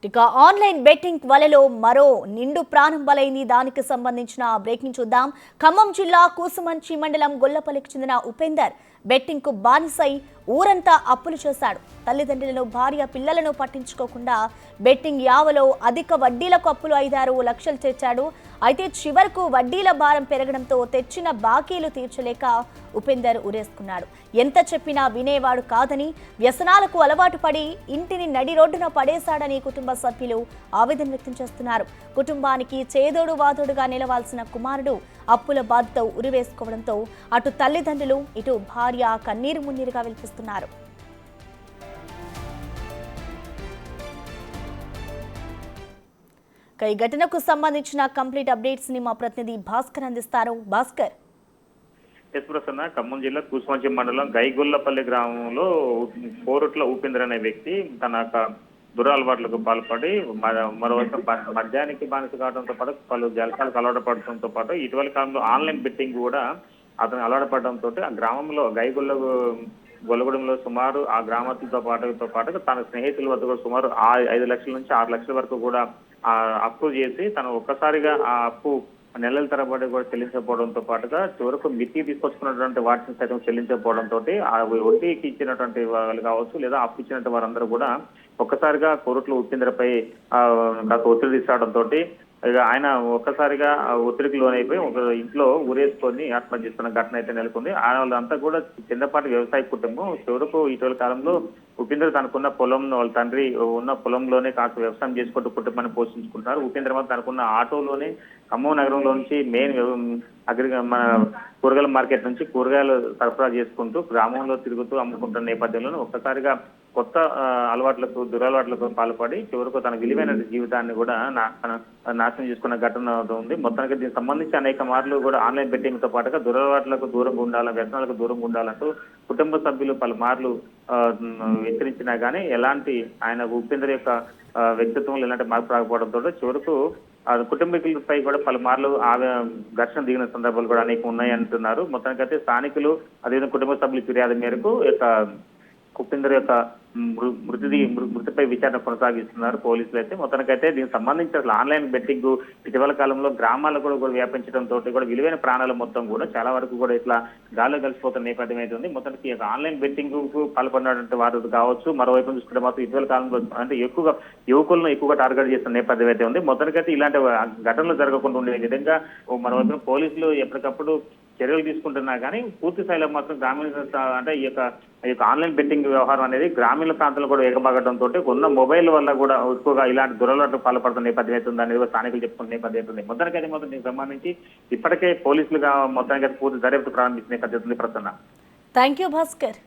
ఇక online betting వలలో మరో నిండు ప్రాణం బలైంది. దానికి సంబంధించిన బ్రేకింగ్ చూద్దాం. ఖమ్మం జిల్లా కూసుమంచి మండలం గొల్లపల్లికి చెందిన ఉపేందర్ బెట్టింగ్ కు బానిసై ఊరంతా అప్పులు చేశాడు. తల్లిదండ్రులను, భార్య, పిల్లలను పట్టించుకోకుండా బెట్టింగ్ యావలో అధిక వడ్డీలకు అప్పులు 5-6 లక్షలు తెచ్చాడు. అయితే చివరకు వడ్డీల భారం పెరగడంతో తెచ్చిన బాకీలు తీర్చలేక ఉపేందర్ ఉరేసుకున్నాడు. ఎంత చెప్పినా వినేవాడు కాదని, వ్యసనాలకు అలవాటు పడి ఇంటిని నడి రోడ్డున పడేశాడని కుటుంబ సభ్యులు ఆవేదన వ్యక్తం చేస్తున్నారు. కుటుంబానికి చేదోడు వాదోడుగా నిలవాల్సిన కుమారుడు అప్పుల బాధతో ఉరివేసుకోవడంతో అటు తల్లిదండ్రులు, ఇటు భార్య కన్నీరు మున్నీరుగా విలపిస్తున్నారు. ఈ ఘటనకు సంబంధించిన కంప్లీట్ అప్డేట్స్ ని మా ప్రతినిధి భాస్కర్ అందిస్తారు. భాస్కర్. ప్రసన్న, ఖమ్మం జిల్లా కూసుమంచి మండలం గైగొల్లపల్లి గ్రామంలో పోరుట్ల ఉపేంద్ర అనే వ్యక్తి తన దురలవాట్లకు పాల్పడి మరోవైపు మద్యానికి బానిస కావడంతో పాటు పలు జలసాలకు అలవాటు పడటంతో పాటు ఇటీవల కాలంలో ఆన్లైన్ బెట్టింగ్ కూడా అతను అలవాటు పడడంతో ఆ గ్రామంలో గొల్లగూడెంలో సుమారు ఆ గ్రామస్తులతో పాటు తన స్నేహితుల వద్ద కూడా సుమారు 5 లక్షల నుంచి 6 లక్షల వరకు కూడా అప్పు చేసి తను ఒక్కసారిగా ఆ అప్పు నెలల తరబడి కూడా చెల్లించకపోవడంతో పాటుగా చివరకు మితి తీసుకొచ్చుకున్నటువంటి వాటిని సైతం చెల్లించకపోవడంతో ఆ వడ్డీకి ఇచ్చినటువంటి వాళ్ళు కావచ్చు లేదా అప్పు ఇచ్చినటువంటి వారందరూ కూడా ఒక్కసారిగా కోరుట్ల ఉపేంద్రపై ఒత్తిడి తీసుకురావడంతో ఇక ఆయన ఒక్కసారిగా ఒత్తిడికి లోనైపోయి ఒక ఇంట్లో ఊరేసుకొని ఆత్మహత్య చేస్తున్న ఘటన అయితే నెలకొంది. వాళ్ళంతా కూడా చిన్నపాటి వ్యవసాయ కుటుంబం. చివరకు ఇటీవల కాలంలో ఉపేంద్ర తనకున్న పొలంలో వాళ్ళ తండ్రి ఉన్న పొలంలోనే కాస్త వ్యవసాయం చేసుకుంటూ కుటుంబాన్ని పోషించుకుంటున్నారు. ఉపేంద్ర మాత్రం తనకున్న ఆటోలోనే ఖమ్మం నగరంలో నుంచి మెయిన్ మన కూరగాయల మార్కెట్ నుంచి కూరగాయలు సరఫరా చేసుకుంటూ గ్రామంలో తిరుగుతూ అమ్ముకుంటున్న నేపథ్యంలో ఒక్కసారిగా కొత్త అలవాట్లకు, దురలవాట్లకు పాల్పడి చివరకు తన విలువైన జీవితాన్ని కూడా నాశనం చేసుకున్న ఘటన ఉంది. మొత్తానికి దీనికి సంబంధించి అనేక మార్లు కూడా ఆన్లైన్ బెట్టింగ్ తో పాటుగా దురలవాట్లకు దూరంగా ఉండాలి, వ్యసనాలకు దూరంగా ఉండాలంటూ కుటుంబ సభ్యులు పలుమార్లు హెచ్చరించినా కానీ ఎలాంటి ఆయన ఉపేంద్ర యొక్క వ్యక్తిత్వంలో ఎలాంటి మార్పు రాకపోవడంతో చివరకు కుటుంబీకులపై కూడా పలుమార్లు ఘర్షణ దిగిన సందర్భాలు కూడా అనేక ఉన్నాయి అంటున్నారు. మొత్తానికైతే స్థానికులు అదేవిధంగా కుటుంబ సభ్యుల ఫిర్యాదు మేరకు ఉపేంద్ర యొక్క మృతిపై విచారణ కొనసాగిస్తున్నారు పోలీసులు. అయితే మొత్తానికైతే దీనికి సంబంధించి అసలు ఆన్లైన్ బెట్టింగ్ ఇటీవల కాలంలో గ్రామాల్లో కూడా వ్యాపించడంతో కూడా విలువైన ప్రాణాలు మొత్తం కూడా చాలా వరకు కూడా ఇట్లా గాల్లో కలిసిపోతున్న నేపథ్యం అయితే ఉంది. మొత్తానికి ఆన్లైన్ బెట్టింగ్ కు పాల్పడినటువంటి వారు కావచ్చు, మరోవైపు చూసుకుంటే మాత్రం ఇటీవల కాలంలో అంటే యువకులను ఎక్కువగా టార్గెట్ చేస్తున్న నేపథ్యం అయితే ఉంది. మొత్తానికైతే ఇలాంటి ఘటనలు జరగకుండా ఉండే విధంగా మరోవైపు పోలీసులు ఎప్పటికప్పుడు చర్యలు తీసుకుంటున్నా కానీ పూర్తి స్థాయిలో మాత్రం గ్రామీణ అంటే ఈ యొక్క ఆన్లైన్ బెట్టింగ్ వ్యవహారం అనేది గ్రామీణ ప్రాంతాల్లో కూడా ఏకబాగడంతో ఉన్న మొబైల్ వల్ల కూడా ఎక్కువగా ఇలాంటి దురలవాట్లకు పాల్పడుతున్న నేపథ్యం అవుతుంది అనేది స్థానికులు చెప్పుకున్న నేపథ్యం అవుతుంది. మొత్తానికైతే మొత్తం దీనికి సంబంధించి ఇప్పటికే పోలీసులుగా మొత్తానికి పూర్తి దర్యాప్తు ప్రారంభించిన నేపథ్యం ఉంది. ప్రసన్న. Thank you Bhaskar.